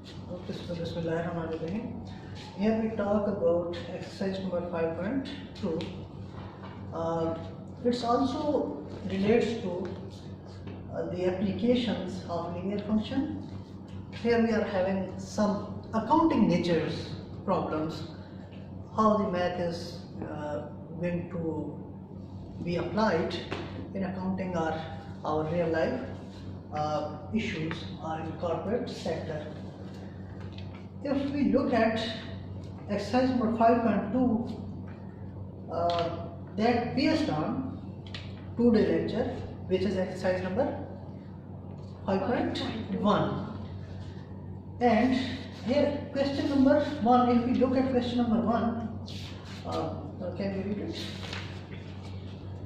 Bismillahirrahmanirrahim. Here we talk about exercise number 5.2. It also relates to the applications of linear function. Here we are having some accounting natures problems, how the math is going to be applied in accounting or our real life issues or in corporate sector. If we look at exercise number 5.2, that based on two-day lecture, which is exercise number 5.1, and here question number 1, if we look at question number 1, can we read it?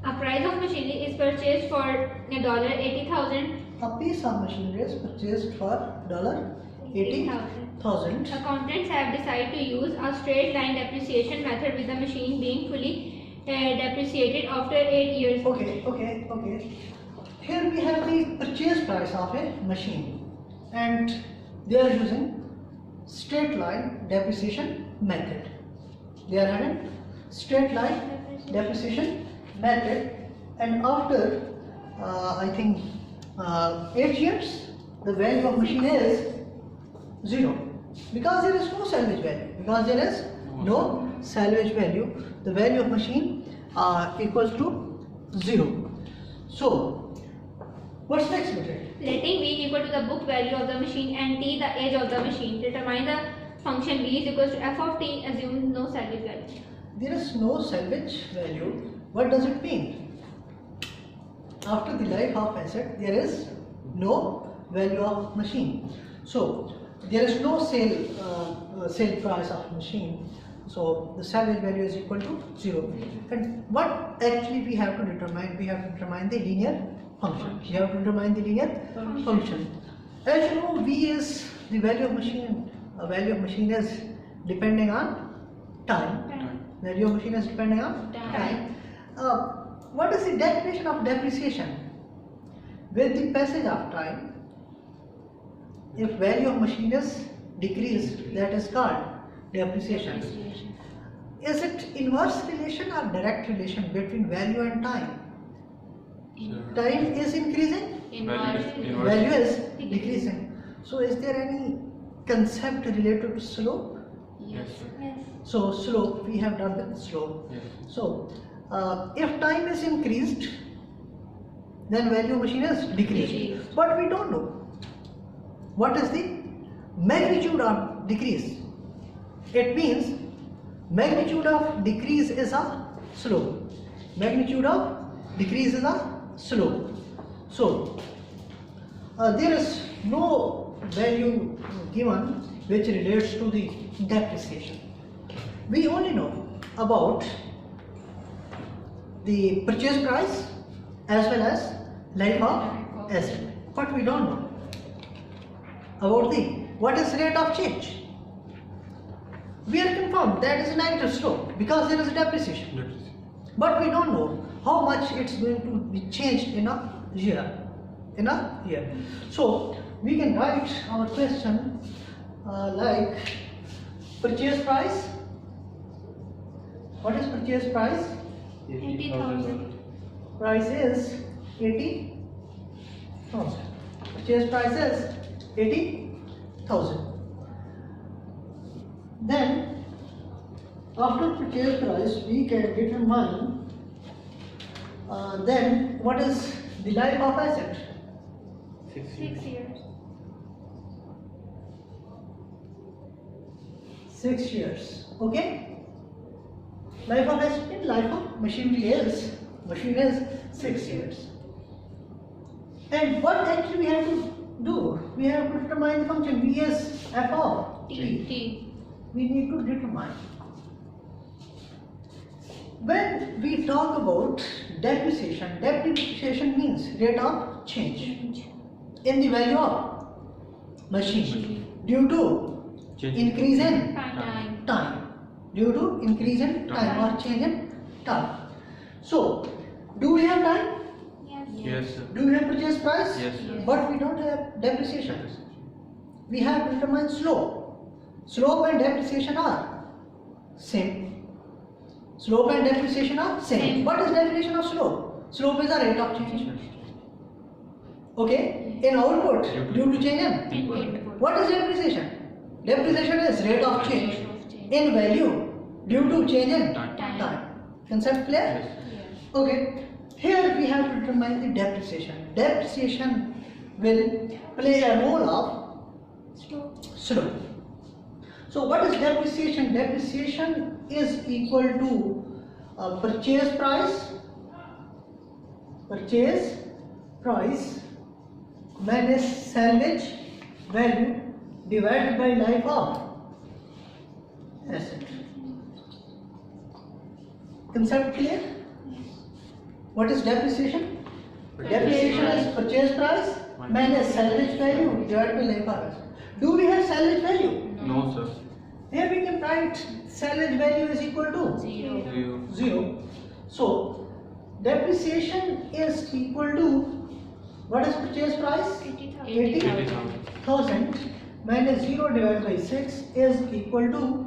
A price of machinery is purchased for $80,000. A piece of machinery is purchased for $80,000. Accountants have decided to use a straight line depreciation method with the machine being fully depreciated after 8 years. Okay. Here we have the purchase price of a machine and they are using straight line depreciation method. They are having straight line depreciation method, and after I think 8 years the value of machine is 0 because there is no salvage value. The value of machine equals to 0. So what's next method? Letting V equal to the book value of the machine and T the age of the machine. Determine the function V is equals to f of T. Assume no salvage value. There is no salvage value. What does it mean? After the life of asset, there is no value of machine. So there is no sale price of machine. So the salvage value is equal to 0. And what actually we have to determine? We have to determine the linear function. As you know, V is the value of machine. Value of machine is depending on time. Value of machine is depending on time. What is the definition of depreciation? With the passage of time, if value of machine is decreased, that is called depreciation. Is it inverse relation or direct relation between value and time? Time is increasing, value is decreasing. So is there any concept related to slope? Yes. So slope, we have done with slope. Yes. So if time is increased, then value of machine is decreased. But we don't know what is the magnitude of decrease. It means magnitude of decrease is a slope. So there is no value given which relates to the depreciation. We only know about the purchase price as well as life of asset, but we don't know about the what is rate of change. We are confirmed that is a negative slope because there is a depreciation, but we don't know how much it's going to be changed in a year. So we can write our question like purchase price. What is purchase price? 80,000. Price is 80,000. Purchase price is 80,000. Then after purchase price we can determine then what is the life of asset? 6 years. 6 years. Okay. Life of asset and life of machinery is 6 years. And what actually we have to do? We have to determine the function V is f of T. We need to determine. When we talk about depreciation means rate of change in the value of machine due to increase in time. Due to increase in time or change in time. So, do we have time? Yes. Yes, sir. Do we have purchase price? Yes, sir. But we don't have depreciation. we have to determine slope. Slope and depreciation are same. Slope and depreciation are same. What is definition of slope? Slope is a rate of change. Okay. In output, due to change in Input. what is depreciation? Depreciation is rate of change in value due to change in time. Concept clear? Okay. Here we have to determine the depreciation. Depreciation will play a role of slope. So what is depreciation? Depreciation is equal to purchase price minus salvage value divided by life of asset. Concept clear? What is depreciation? Depreciation is purchase price minus salvage value divided by life of asset. Do we have salvage value? No, sir. Here we can write salvage value is equal to 0. So depreciation is equal to, what is purchase price? 80,000 minus 0 divided by 6 is equal to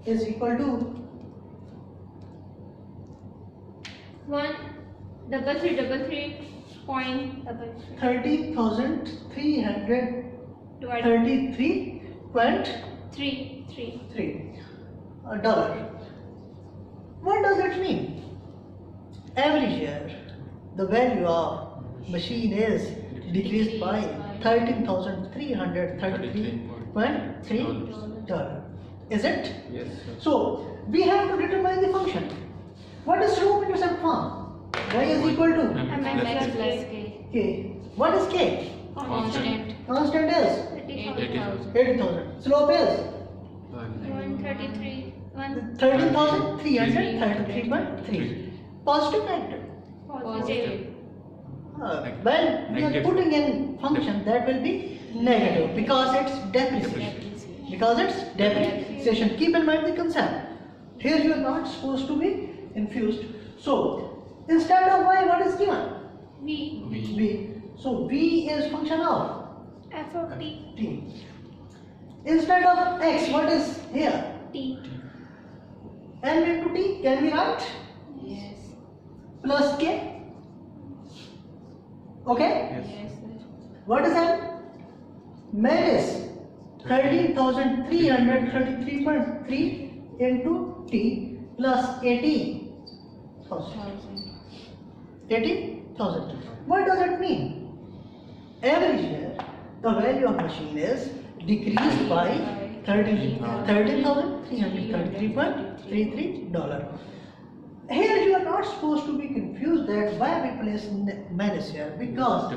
30,333.33 dollar. What does that mean? Every year the value of machine is decreased by 13,333.3 dollar. Is it? Yes, sir. So we have to determine the function. What is slope intercept form? Y is equal to MX plus K. What is K? constant. Constant is 80,000. 80,000. Slope is 133. 13,333.3. Positive, negative. Positive. When we are Negative. putting in function, that will be negative because it's depreciation. Because it's depreciation. Keep in mind the concept. Here you are not supposed to be confused. So instead of y, what is given? V. V. So v is function of F of T. t. Instead of x, what is here? T. M into t. Can we write? Yes. Plus k. Okay. Yes. Yes, sir. What is M? Minus 13,333.3 into t plus 80,000. 80,000. What does it mean? Every year the value of machine is decreased by 13,333.33 dollar. Here you are not supposed to be confused that why we place minus here, because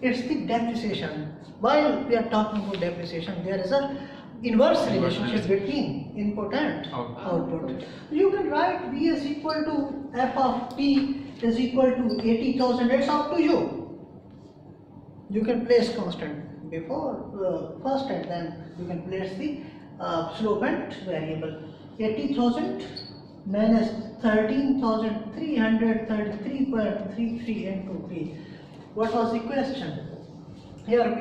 it's the depreciation. While we are talking about depreciation, there is a inverse relationship between input and output. You can write V is equal to F of T is equal to 80,000. It's up to you. You can place constant before first, and then you can place the slope and variable. 80,000 minus 13,333.33 into 3. What was the question? Here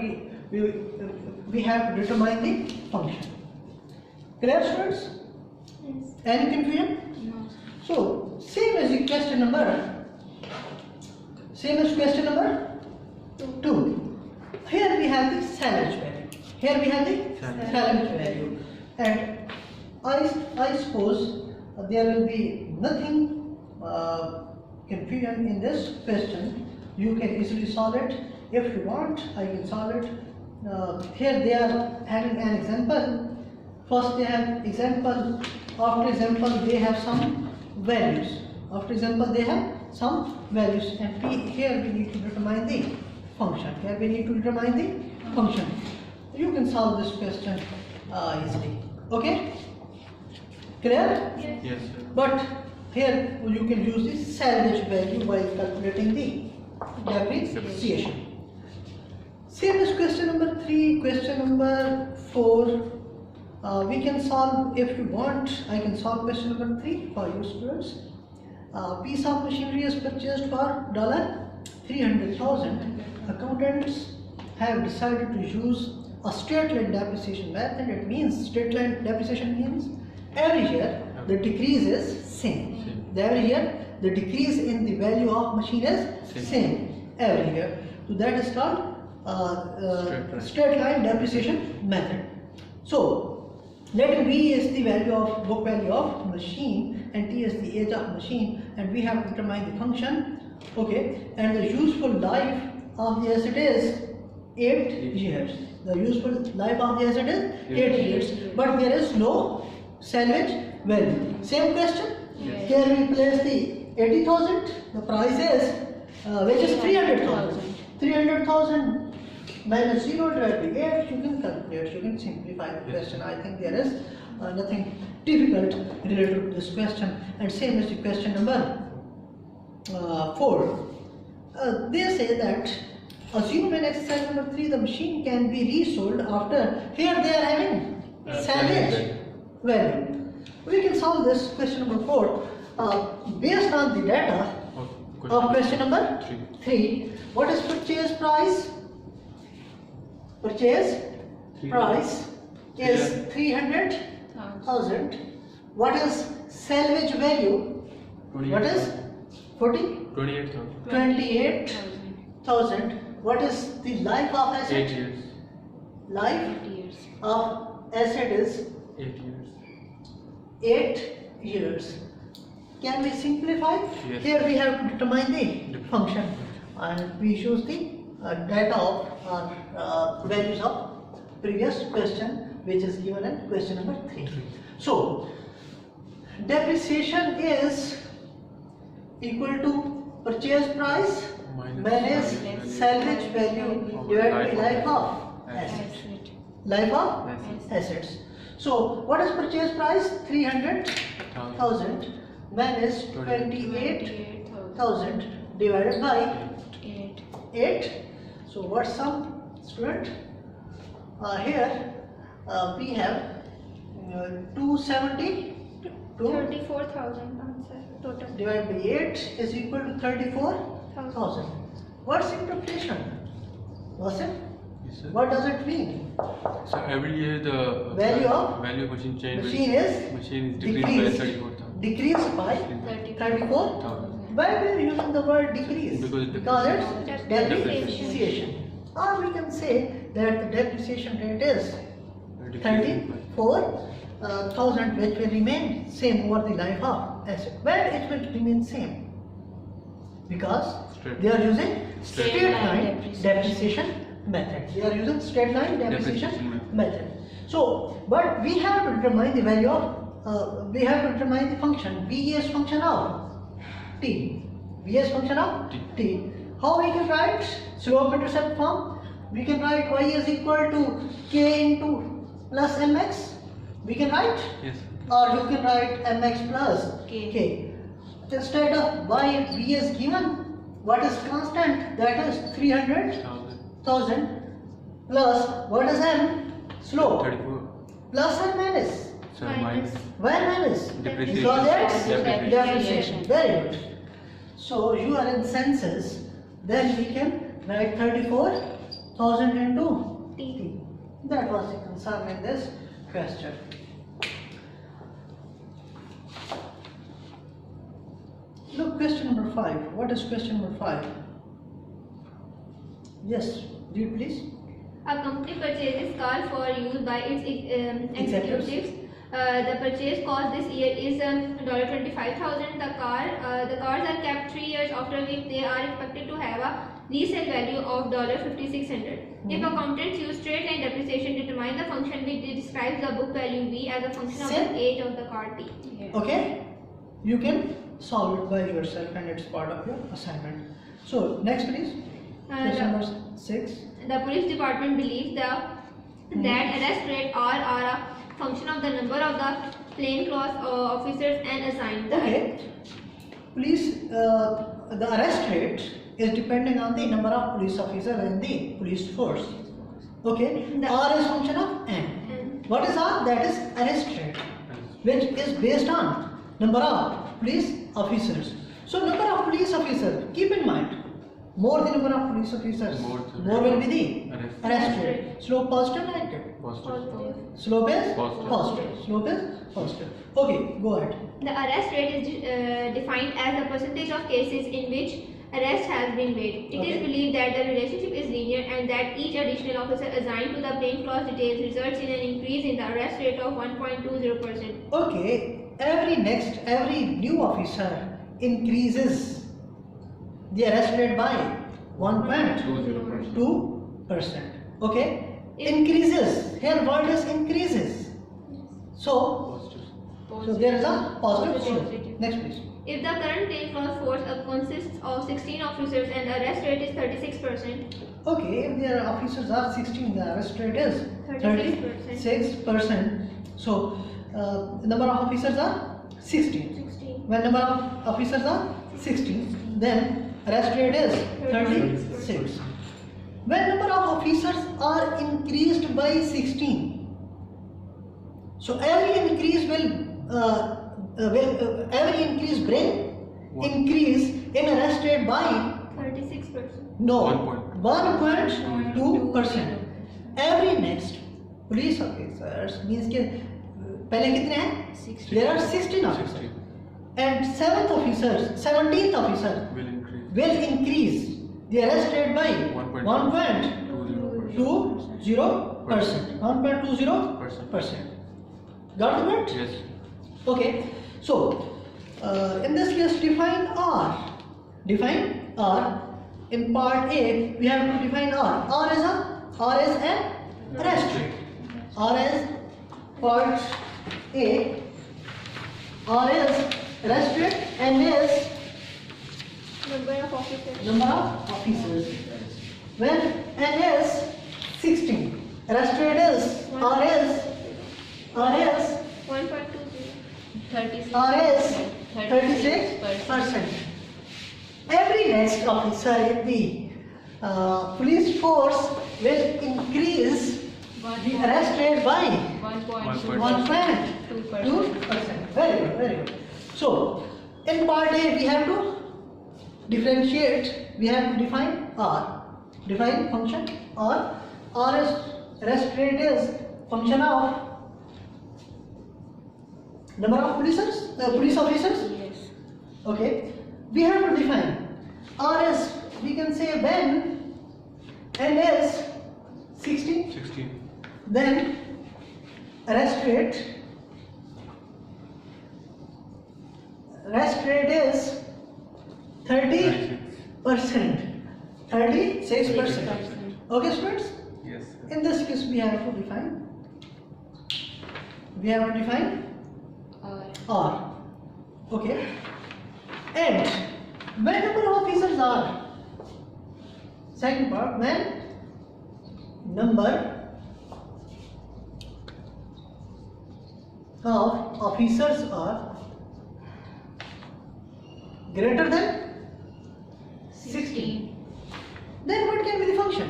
we have to determine the function. Clear, students? Yes. Any confusion? No. So same as the question number. Same as question number 2. Here we have the salvage value. Here we have the salvage value, and I suppose there will be nothing confusion in this question. You can easily solve it. If you want, I can solve it. Here they are having an example. First they have example. After example they have some values. After example they have some values, and here we need to determine the function. Here we need to determine the function. You can solve this question easily. Okay? Clear? Yes. Yes, sir. But here you can use the salvage value while calculating the depreciation. Same as question number 3, question number 4. We can solve, if you want, I can solve question number 3 for you students. Piece of machinery is purchased for $300,000. Accountants have decided to use a straight line depreciation method. It means straight line depreciation means every year the decrease is same. Every year the decrease in the value of machine is same every year. So that is called straight line depreciation method. So let V is the value of book value of machine and T is the age of machine, and we have to determine the function. Okay, and the useful life of the asset is 8 years. The useful life of the asset is 8 years, but there is no salvage value. Same question. Yes. Here we place the 80,000. The price is which is 300,000. 300,000 minus 0 divided by 8. You can calculate. You can simplify the question. I think there is nothing difficult related to this question. And same as the question number 4. They say that assume in exercise number 3 the machine can be resold after, here they are having salvage value. We can solve this question number 4 based on the data of question number 3. What is purchase price? Purchase price is 300,000. What is salvage value? What is 28,000. What is the life of asset? 8 years. Life 8 years. of asset is 8 years. 8 years. Can we simplify? Yes. Here we have to determine the function, and we choose the data of values of previous question, which is given in question number 3. So depreciation is equal to purchase price minus salvage value divided by life of asset. Life of assets. So what is purchase price? 300,000 minus 28,000 divided by 8. So what's sum, student? Here we have 270 34,000 answer total. divided by 8 is equal to 34,000. What's interpretation? Was it? Yes, sir. What does it mean? So every year the Value of value of machine change. Machine is decreased by 34,000. Decreased by 34,000. Why we are using the word decrease? Because it's depreciation. depreciation. Or we can say that the depreciation rate is 34,000, which will remain same over the life of asset. Where it will remain same? Because they are using straight line depreciation method. They are using straight line depreciation method. So, but we have to determine the value of, we have to determine the function. V is function of T. V is function of T. How we can write slope intercept form? We can write y is equal to k into plus mx. We can write, Yes. or you can write mx plus K. k. Instead of y, v is given. What is constant? That is 300,000 plus what is m? Slope. 34. Plus or minus? So Minus. minus. Why minus? Depreciation. Because it's Depreciation. depreciation. Very good. So you are in census. Then we can write 34,000 into T. That was the concern in this question. Look, question number 5. What is question number 5? Yes, read please. A company purchases car for use by its executives. The purchase cost this year is $25,000. The cars are kept 3 years, after which they are expected to have a resale value of $5,600. If accountants use straight line depreciation, determine the function which describes the book value V as a function of Same. the age of the car T. Okay? You can solve it by yourself and it's part of your assignment. So, next please. Question number 6. The police department believes that arrest rate are a function of the number of the plainclothes officers and assigned. Okay. Police, the arrest rate is depending on the number of police officers in the police force. Okay. R is function of N. What is R? That is arrest rate, which is based on number of police officers. So number of police officers, keep in mind, More the number of police officers, more will be the arrest rate. Slope positive, negative. Positive. Slope is Positive. positive. Slope is positive. Okay, go ahead. The arrest rate is defined as the percentage of cases in which arrest has been made. It is Okay. believed that the relationship is linear and that each additional officer assigned to the plainclothes details results in an increase in the arrest rate of 1.20%. Okay, every new officer increases the arrest rate by 1.2%. Okay, increases. Here word is increases. So there is a positive slope. Next please. If the current plainclothes force consists of 16 officers and the arrest rate is 36%, Okay, if their officers are 16, the arrest rate is 36%. 36%. So number of officers are 16. 16. When number of officers are 16, then arrest rate is 36. When number of officers are increased by 16, so every increase every increase bring increase in arrest rate by 36%. no 1.2%. 1.2%. Every next police officers means के पहले कितने हैं? There are 16 officers. And 17th officer will increase the arrest rate by 1.20%. 1.20%. Got the point? Yes. Okay. So in this case, define R. In part A, we have to define R. R is an arrest rate. R is part A. R is arrest rate and is Number of officers. number of officers. When N is 16, arrest rate is R is 1.20. 36%. Every next officer in the police force will increase the arrest rate by 1.2%. Very good, very good. So, in part A, we have to differentiate, we have to define R. Define function R. R is arrest rate is function of number of police officers. Yes. Okay. We have to define R is, we can say when N is 16, then arrest rate is 30%. 36%. Okay, students? Yes. In this case, we have to define R. Okay. And when number of officers are, second part, when number of officers are greater than 16, then what can be the function?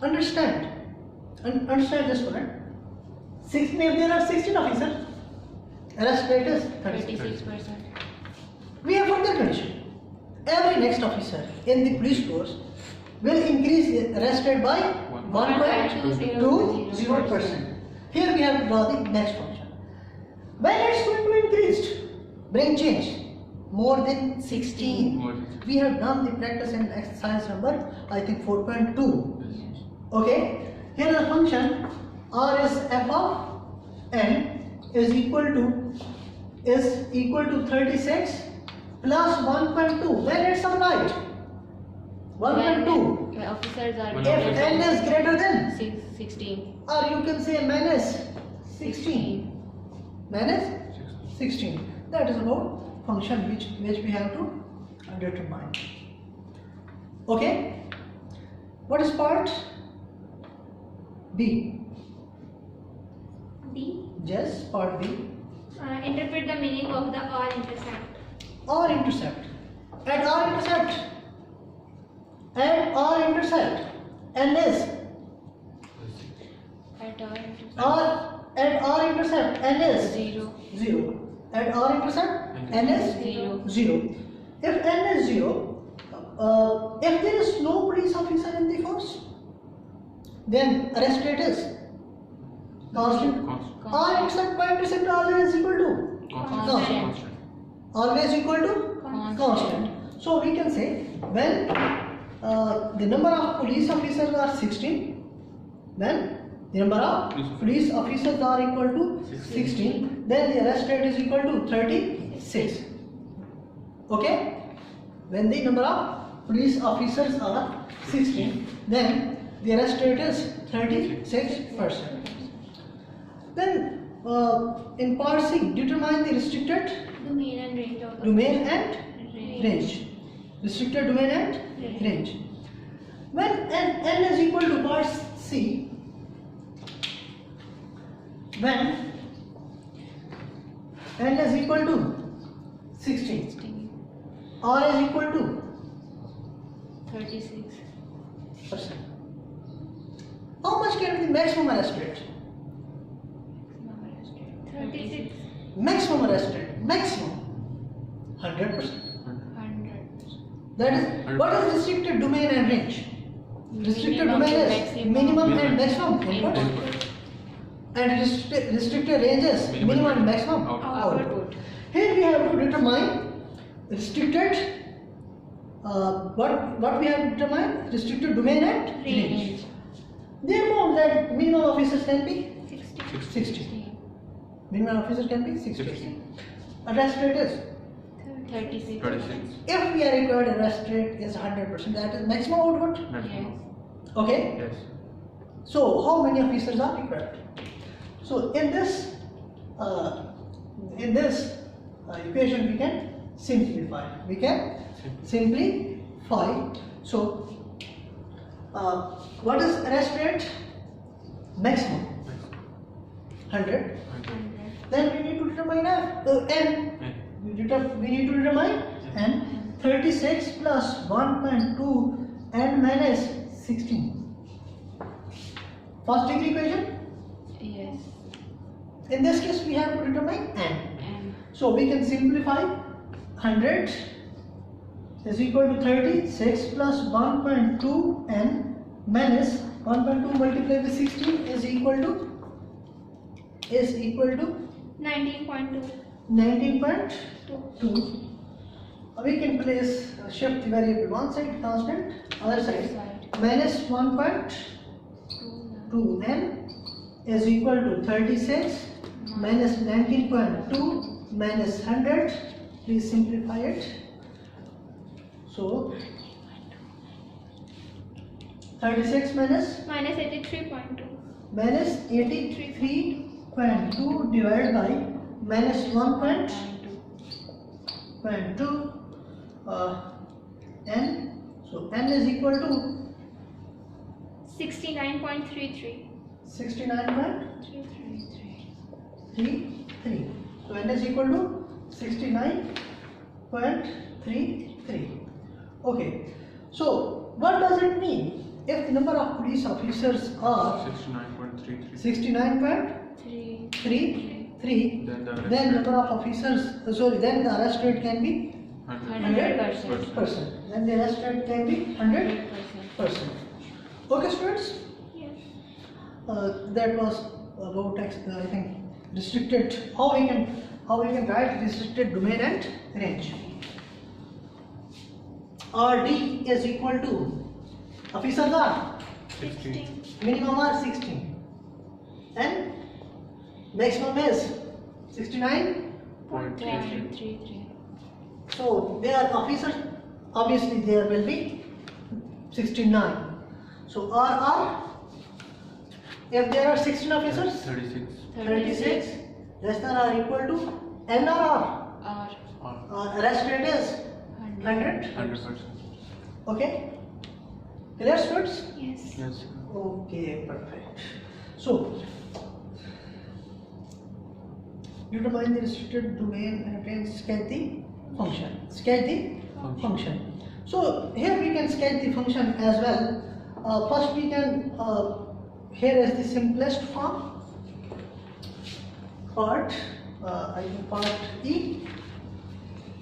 Understand this one. 16, if there are 16 officers, arrest rate is 36%. We have further condition. Every next officer in the police force will increase the arrest rate by 1.20%. Here we have to draw the next function. When it's going to increase, bring change more than 16. We have done the practice in exercise number, I think 4.2. Okay. Here the function R is f of n is equal to 36 plus 1.2. When it's applied, 1.2. Officers are If n is greater than 16. or you can say minus 16. Minus 16. That is about function which we have to determine. Okay. What is part B? B. Yes, part B. Interpret the meaning of the R intercept. R intercept. At R intercept. N is At R intercept. N is 0. 0. At R intercept. N is 0. 0. If N is 0, if there is no police officer in the force, then arrest rate is constant. Constant. Or except by percent always equal to Constant. Constant. always equal to constant. So we can say when the number of police officers are 16, then the number of police officers are equal to 16, then the arrest rate is equal to 36. Okay? When the number of police officers are 16, then the arrest rate is 36%. Then in part C, determine the restricted Domain and range of the domain and range. Restricted domain and range. When n is equal to part C, when n is equal to 16, r is equal to 36. how much can be the maximum arrest rate? 36. Maximum arrest rate, maximum 100%. 100. That is what is restricted domain and range? Restricted domain is minimum and maximum input, Input. and restricted range is minimum and maximum Output. output. Here we have to determine restricted. What we have to determine? Restricted domain and range. Therefore, that minimum officers can be 60. Minimum officers can be 60. Arrest rate is 36. 36. if we are required arrest rate is 100%. That is maximum output. Maximum. Okay. Yes. So how many officers are required? So in this equation we can simplify. We can simplify. So what is arrest rate? Maximum 100. Then we need to determine n. We need to determine n. 36 plus 1.2 n minus 16. First degree equation. Yes. In this case, we have to determine n. And So we can simplify 100 is equal to 36 plus 1.2 n minus 1.2 multiplied by 16 is equal to 19.2. 19.2. We can place shift the variable one side constant, other side minus 1.2 n is equal to 36 minus 19.2 minus 100. Please simplify it. So 36 minus Minus 83.2. minus 83.2 divided by minus 1.2 n. So n is equal to 69.33. 69.33. So n is equal to 69.33. Okay. So what does it mean? If the number of police officers are 69.33. 69.33, Then the then number of officers, then the arrest rate can be 100%. 100%. Then the arrest rate can be 100%. 100%. Okay, students. Yes. That was about I think restricted. How we can write restricted domain and range. RD is equal to officers are 16. minimum are 16 and maximum is 69. 0.33. So their officers, obviously there will be 69. So RR, if there are 16 officers, 36. 36 less than or equal to N or R. R. Arrest rate is 100. 100%. Okay? Clear, students? Yes. Yes. Okay, perfect. So, determine the restricted domain and range, sketch the function. Sketch the function. So, here we can sketch the function as well. First we can, here is the simplest form. Part E,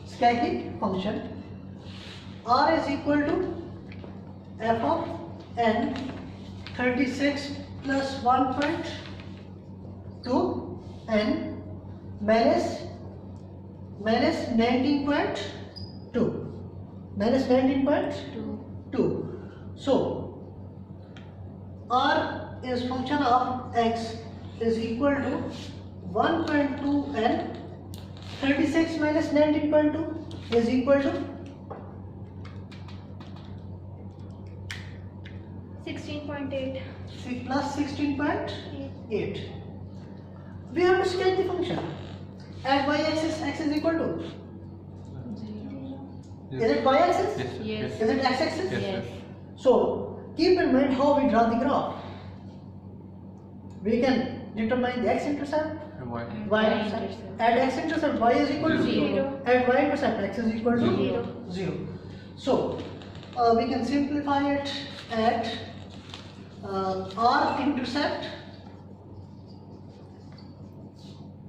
sketch the function. R is equal to f of n 36 plus 1.2 n minus 19.2 minus 19.2. So R is function of x is equal to 1.2 n 36 minus 19.2 is equal to 16.8. plus 16.8. We have to sketch the function. At y-axis, x is equal to. Is it y-axis? Yes, sir. Yes. Is it x-axis? Yes, Yes. sir. So keep in mind how we draw the graph. We can determine the x-intercept, And why? y-intercept. At x-intercept, y is equal to 0. At y-intercept, x is equal to 0. 0. So we can simplify it at r-intercept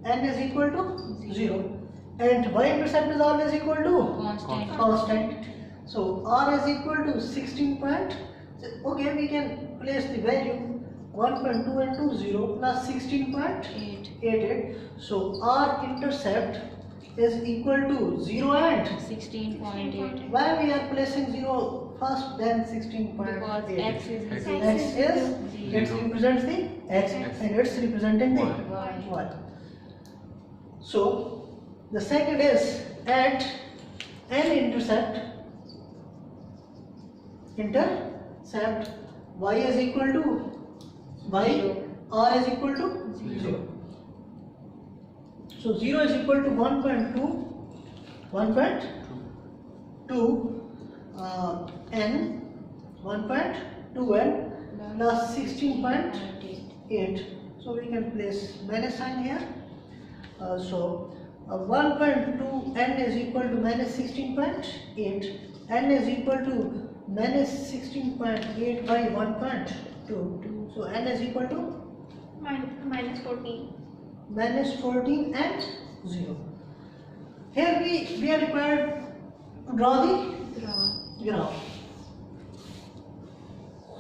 n is equal to 0 and y-intercept is always equal to constant. So r is equal to 16 point. Okay, we can place the value 1.2 into 0 plus 16.88. So r intercept is equal to 0 and 16.8. why we are placing 0 first then Because 16.8. x is X. zero. X is it Zero. represents the x X. and it's representing the Y. y. So the second is at n intercept y is equal to y, r is equal to 0. So 0 is equal to 1.2 n 1.2 n plus 16.8. So we can place minus sign here. So 1.2 n is equal to minus 16.8. N is equal to minus 16.8 by 1.2. So n is equal to Minus 14. minus 14 and 0. Here we are required to draw the graph.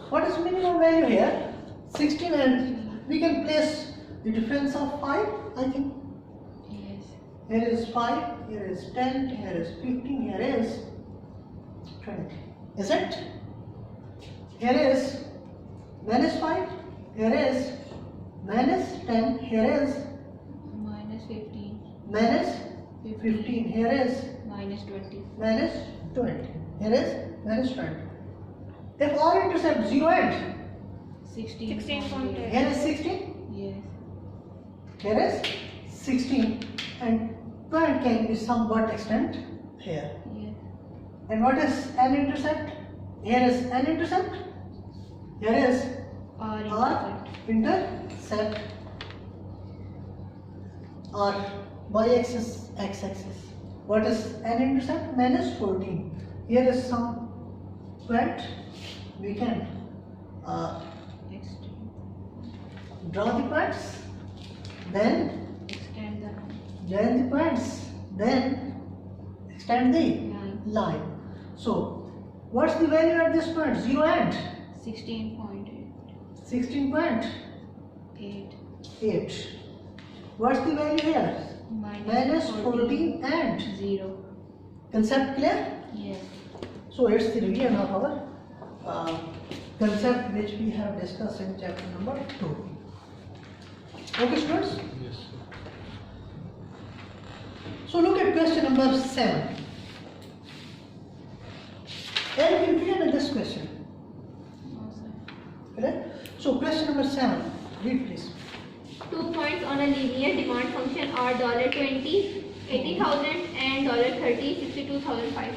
What is minimum value here? 16 and we can place the difference of 5, I think. Yes. Here is 5, here is 10, here is 15, here is 20. Is it? Here is minus 5, here is minus 10, here is Minus 15. minus 15, here is Minus 20. minus 20, here is minus 20. If r intercept 0 and 16.8. here is 16, Yes. here is 16 and point can be somewhat extent here. Yes. And what is n intercept? Here is n intercept, here is R r intercept. intercept, or y-axis, x-axis. What is n intercept? Minus 14. Here is some point we can Extend. draw the points, then Extend the join the points, then extend the line. line. So what's the value at this point? 0 and 16.8. 16.8. What's the value here? Minus 14 and 0. concept clear? Yes. So it's the revision of our concept which we have discussed in chapter number 2. Okay, students? Yes, sir. So look at question number 7. Any confusion in this question? No, sir. Correct? So question number 7. Read please. 2 points on a linear demand function are $20, 80,000 and $30, 62,500.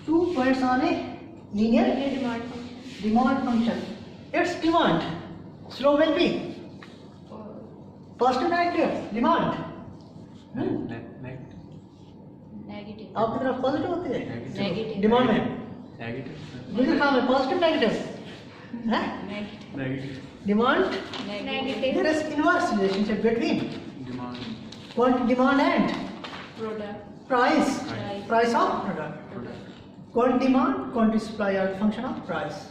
2 points on a linear Linear demand function. demand function. Its demand. Slow will be positive negative demand. Negative. Negative. आपकी तरफ positive होती है Negative. Demand में Negative. दूसरे काम में positive negative है Negative. Negative. Demand Negative. there is inverse relationship between Demand. demand and Product. price Price. price of product. Quantity demand, quantity supply are the function of price.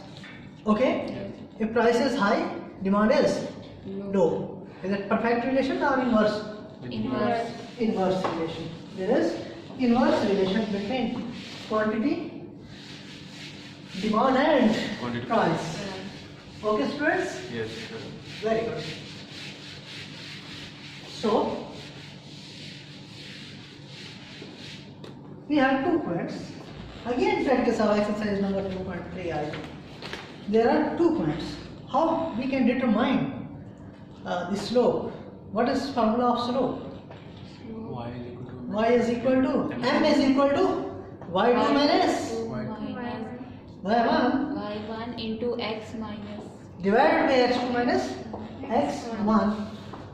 Okay? If price is high, demand is low. Is it perfect relation or inverse? Inverse. Inverse relation. There is inverse relation between quantity, demand and Quantity. price. Okay, students? Yes, sir. Very good. So, we have 2 points. Again, practice our exercise number 2.3i. There are 2 points. How we can determine the slope? What is formula of slope? Y is equal to Y is equal to M is equal to Y2 minus Y1 Y1 into X minus. divided by X2 minus X1.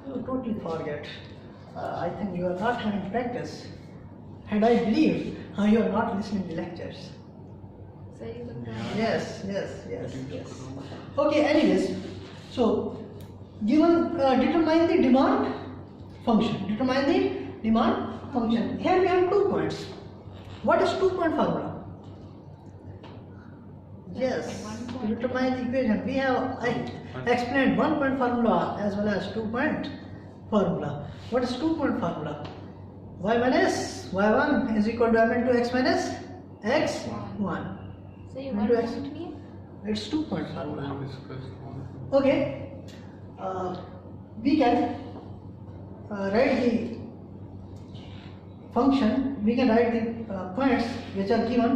You totally forget. I think you are not having practice. And I believe you are not listening to lectures. सही बता Yes. Okay, anyways, so given determine the demand function. Determine the demand function. Here we have 2 points. What is 2-point formula? Yes, to determine the equation. We have explained 1-point formula as well as 2-point formula. What is 2-point formula? Y minus Y1 is equal to M into X minus X1. So you Into want X. to put here? It's 2-point formula. we discussed one. Okay, we can write the function, we can write the points which are given.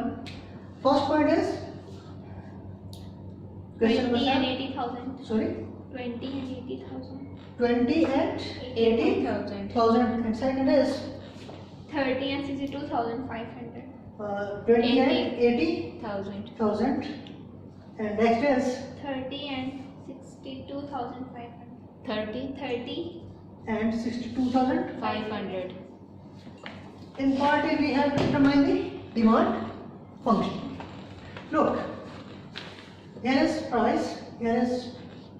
First point is question 20 and number 80,000. sorry 20 and 80,000. 20 and 80,000 and second is 30 and 62,500. 20 and 80,000 1,000. and next is 30 and 62,500. 30. 30 and 62,000. 500. In part A, we have to determine the demand function. Look, here is price, here is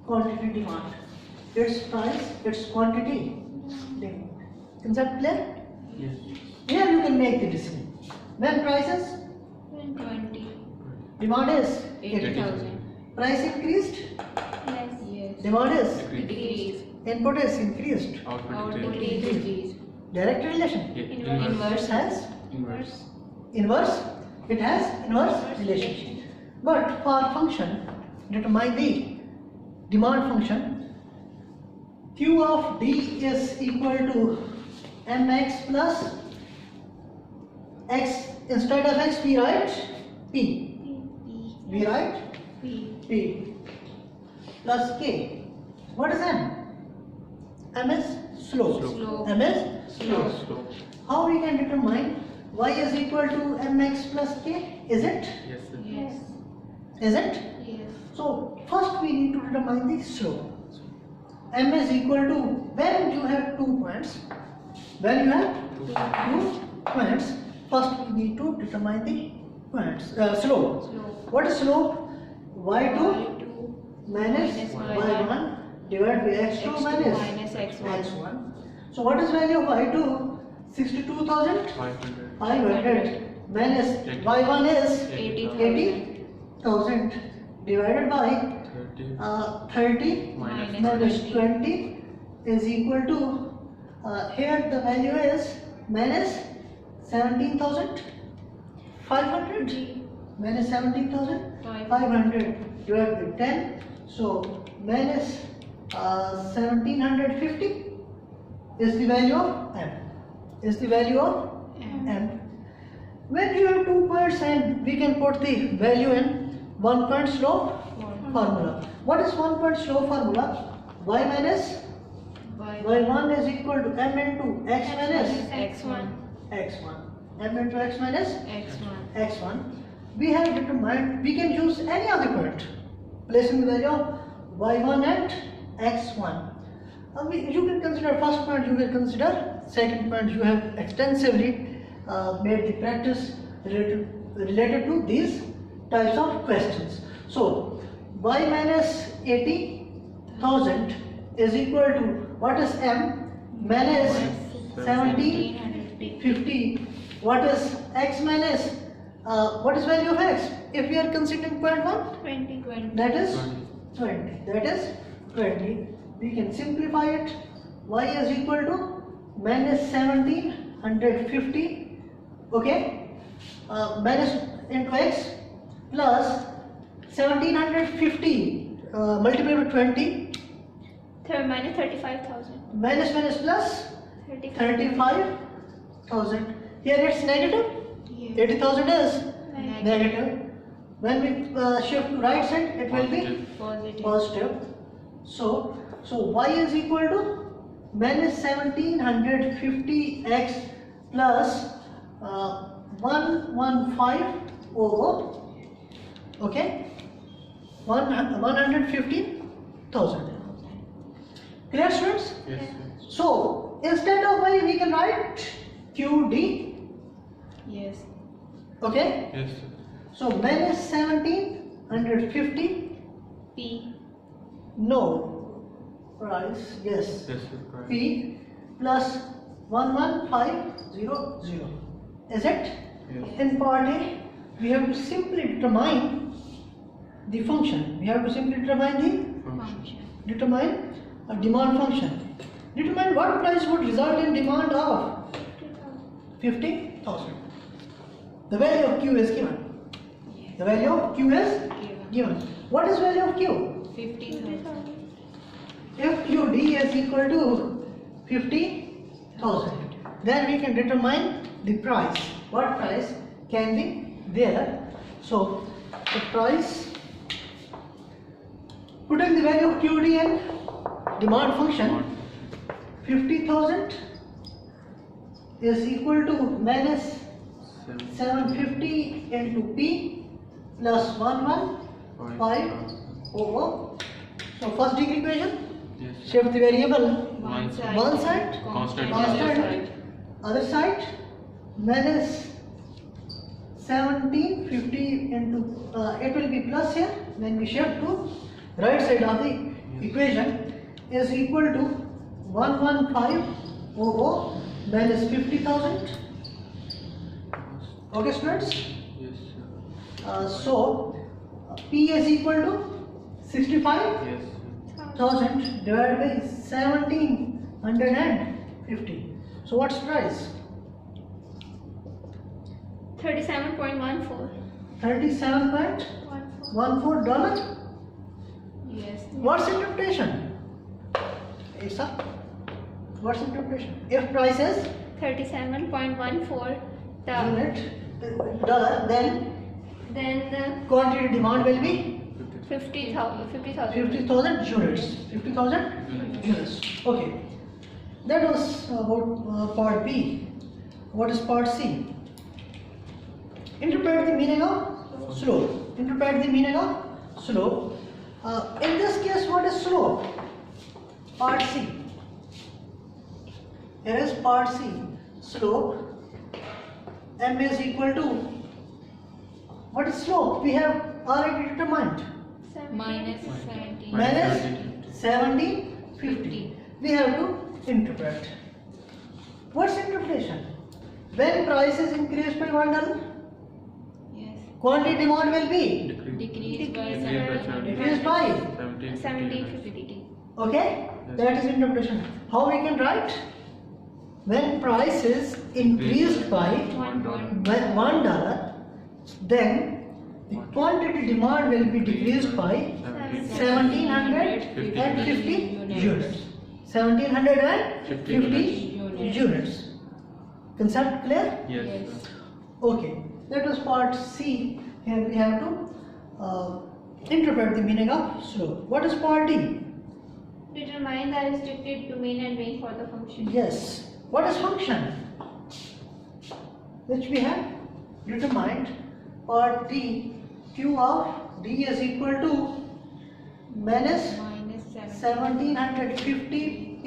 quantity demand. It's price, it's quantity demand. Concept clear? Yes. Here you can make the decision. When price is, 20. demand is 80,000. price increased, Yes. Yes. demand is, Decrease. input is increased. Output Output is is decrease. Direct relation. Inverse. Inverse has inverse. inverse, it has inverse relationship. But for function, determine the demand function. Q of D is equal to mx plus x. Instead of x, we write p. We write p plus k. What is m? M is slope. Slope. M is slope. Slope. How we can determine y is equal to mx plus k? Is it? Yes, sir. Yes. Is it? Yes. So first we need to determine the slope. M is equal to, when you have 2 points, when you have 2 points, first we need to determine the points, slope. Slope. What is slope? Y2 Y2 minus minus y1 divided by x2 minus x1. x1. So what is value of y2? 62,500 500. minus y1 is 80,000. 80,000 divided by 30. 30 Minus minus 20. 20 is equal to, here the value is minus 17,500 minus 17,500 divided by 10, so minus 1750 is the value of m. Is the value of m. When you have 2 points and we can put the value in 1 point slope formula. What is 1 point slope formula? Y minus y1 is equal to m into x minus X1. x1. M into x minus X1. x1. We have determined, we can use any other point, placing the value of y1 at x1. You can consider first point, you will consider second point. You have extensively made the practice related to these types of questions. So, y minus 80,000 is equal to, what is m? Minus 1750. What is x minus What is value of x? If we are considering 0.1, 20. that is 20. 20. That is 20. We can simplify it. Y is equal to minus 1750. Okay. Minus into x plus 1750 multiplied by 20 Minus 35,000. minus plus 35,000. Here it's negative. Yes. 80,000 is Negative. negative. When we shift to right side, it will be Positive. positive. So y is equal to minus 1750x plus 115 okay, 115,000. Clear, students? Yes, yes. So instead of y, we can write QD. Yes. Okay. Yes, sir. So minus 1750. P. No. Price. Yes. Yes, sir. Right. P plus 11500. Is it? Yes. In part A, we have to simply determine the function. We have to simply determine Function. determine a demand function. Determine what price would result in demand of 50,000. The value of Q is given. Yes. The value of Q is Given. given. What is value of Q? 50,000. If QD is equal to 50,000, then we can determine the price. What price can be there? So the price, putting the value of QD in demand function, 50,000 is equal to minus 750 into P plus 115 over. So first degree equation, Yes, sir. shift the variable One side. one side, Constant. constant, other side, minus 1750 into, it will be plus here, when we shift to right side of the equation is equal to 115 over minus 50,000. Okay, students? Yes, sir. So P is equal to 65,000 Yes, sir. divided by 1750. So what's the price? 37.14. $37.14. Yes. What's interpretation? Isa, what's interpretation? If price is 37.14. The unit dollar, then then quantity demand will be 50,000. 50,000 units. 50,000 units. Okay. That was about part B. What is part C? Interpret the meaning of slope. Interpret the meaning of slope. In this case, what is slope? Part C. Here is part C. Slope. M is equal to, what is slope? We have already determined. Minus 17. Minus 1750. We have to interpret. What's interpretation? When price is increased by $1, Yes. quantity demand will be Decreased by decreased by. 1750. Okay? That is interpretation. How we can write? When price is increased by $1, then the quantity demand will be decreased by 1750 units. 1750 units. Concept clear? Yes, Yes. sir. Okay. That was part C. Here we have to interpret the meaning of slope. What is part D? Determine the restricted domain and range for the function. Yes. What is function? Which we have determined. Part D. Q of D is equal to minus Minus 1750 P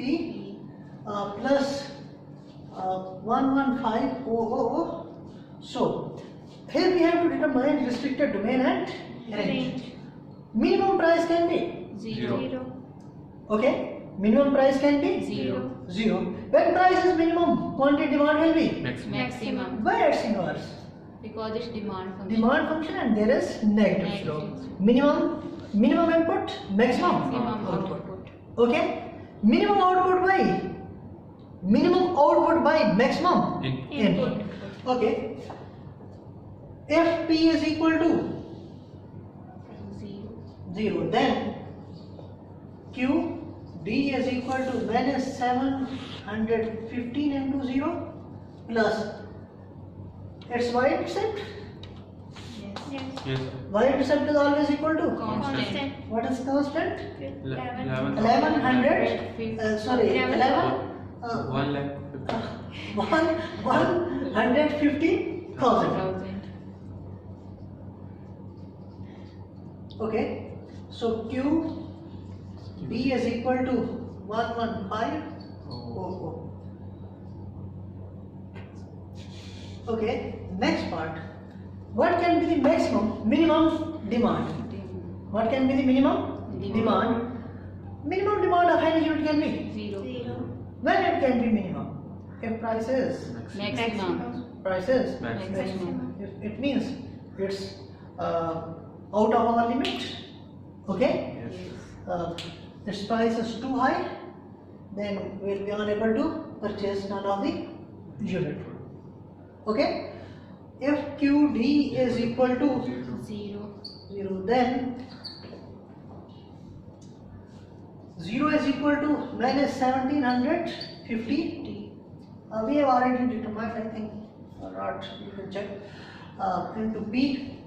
plus 115 So here we have to determine restricted domain and range. Minimum price can be Zero. okay. Minimum price can be Zero. 0. When price is minimum, quantity demand will be Maximum. Maximum. by its inverse. Because it's demand function. Demand function and there is negative slope. Minimum input, maximum output. Okay? Minimum output by maximum input. Okay. If P is equal to 0, then Q D is equal to minus 715 into 0 plus its y-intercept. Yes. Yes. Y-intercept is always equal to Constant. what is constant? 11. 1100. Sorry, 11. 1 lakh 150,000. Okay, so Q D is equal to 115. Oh. Okay, next part. What can be the minimum demand? What can be the minimum demand? Minimum demand of any unit can be. 0. When it can be minimum? If price is Maximum. Maximum. If it means it's out of our limit. Okay. Yes. Its price is too high, then we will be unable to purchase none of the unit. Okay. If QD is equal to 0. 0, then 0 is equal to minus 1750. We have already determined, I think, or not, you can check, into P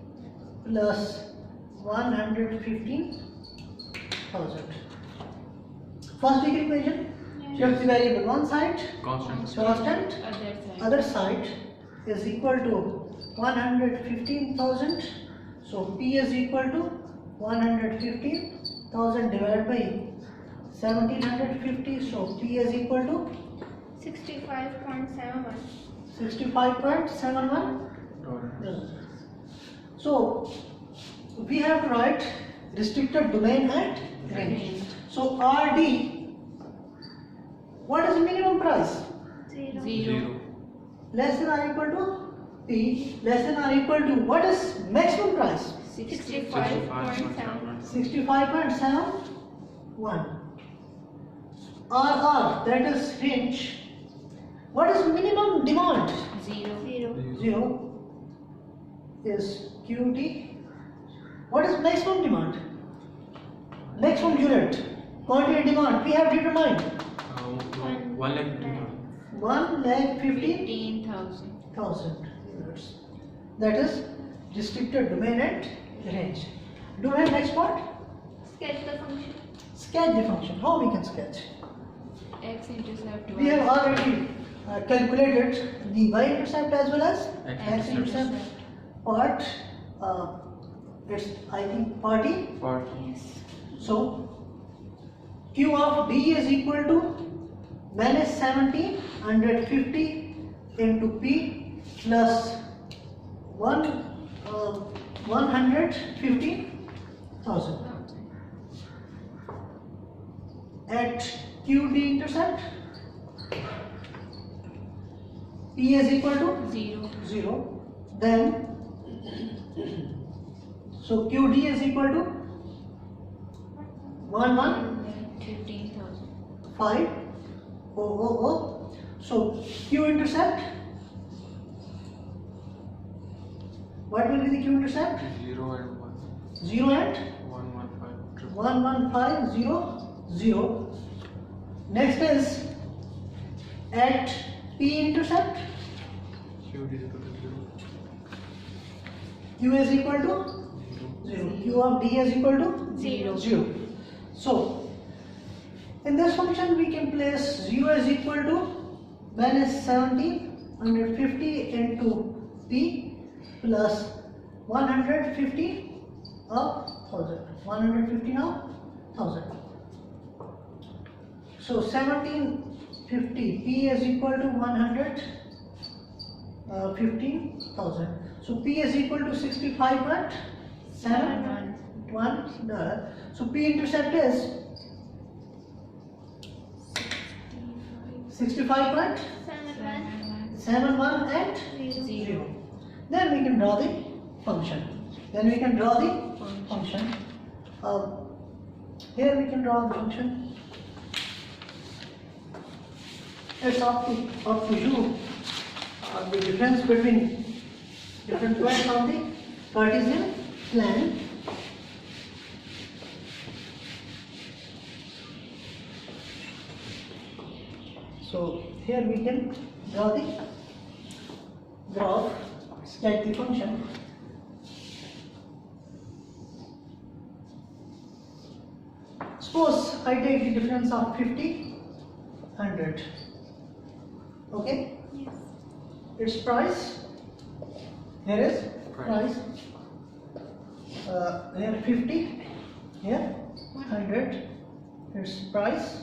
plus 115,000. First degree equation, shift the variable one side, Constant. constant, Other side. other side is equal to 115,000. So P is equal to 115,000 divided by 1750. So P is equal to 65.71. 65.71. So we have to write restricted domain and range. So RD, what is the minimum price? 0. 0. Less than or equal to P, less than or equal to what is maximum price? 65.71. 65.71. RR, that is range. What is minimum demand? 0. 0 is QD. What is maximum demand? Maximum unit. Quantity demand. We have determined 1 lakh 1,50,000 15,000. units. That is restricted domain and range. Do we have next part? Sketch the function. Sketch the function. How we can sketch? X-intercept. We have already calculated the y-intercept as well as X-intercept. x-intercept part. It's I think party. 40. So Q of D is equal to minus 1750 into P plus 150,000 at QD intercept. P is equal to 0. Then so QD is equal to 15,000. 115,000. So Q intercept. What will be the Q intercept? 0 and 1. 0 and 115. 11500. Next is at P intercept. Q is equal to Q is equal to 0. Q of D is equal to 0. 0. So in this function we can place 0 is equal to minus 1750 into P plus 150 of 1000. 150 of 1000. So 1750 P is equal to 115,000. So P is equal to 65.71 $1. So P intercept is 65.71 and 0. Then we can draw the function. Here we can draw the function. It's up to you. The difference between different points on the Cartesian plan. So here we can draw the graph, get the function. Suppose I take the difference of 50, 100. Okay? Yes. Its price. Here is price. Here 50. Here 100. Its price.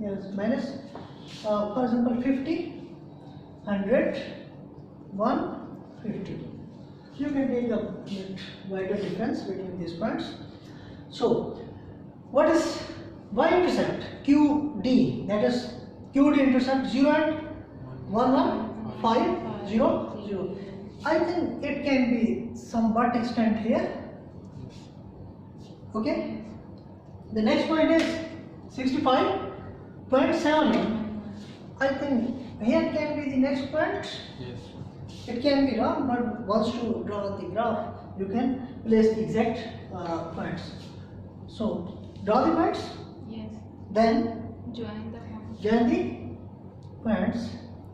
Here is minus. For example, 50, 100, 150. You can take a bit wider difference between these points. So, what is y-intercept? QD, that is QD intercept 0 and 1, 1, 5, 0, 0. I think it can be somewhat extent here. Okay. The next point is 65.7. I think here can be the next point. Yes. It can be wrong, but once you draw the graph, you can place the exact points. So, draw the points, Yes. then Join the point. join the points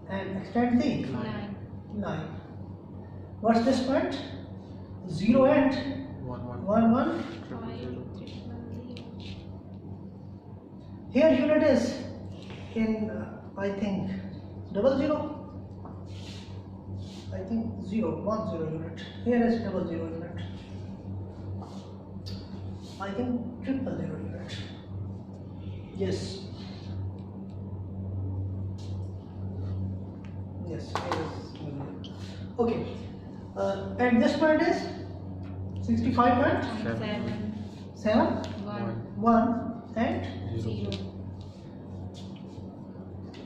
and extend the Line. line. What's this point? 0 and 1, 1, 1. 0, 0. Here unit is in, I think, 00. I think 0, 1, 0 unit. Here is 00 unit. I think 000 unit. Yes. Yes, here is 00. Okay. And this point is 65.7, 7. 1. 1 and 0.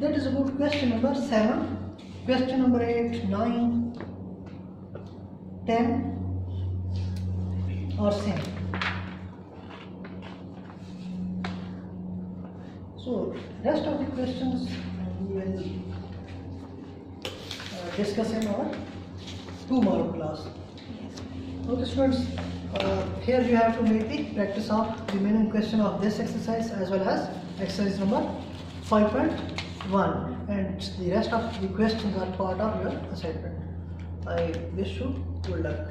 that is about question number 7. Question number 8, 9, 10 or same. So rest of the questions we will discuss in our tomorrow class. Okay students, here you have to make the practice of remaining question of this exercise as well as exercise number 5.1, and the rest of the questions are part of your assignment. I wish you good luck.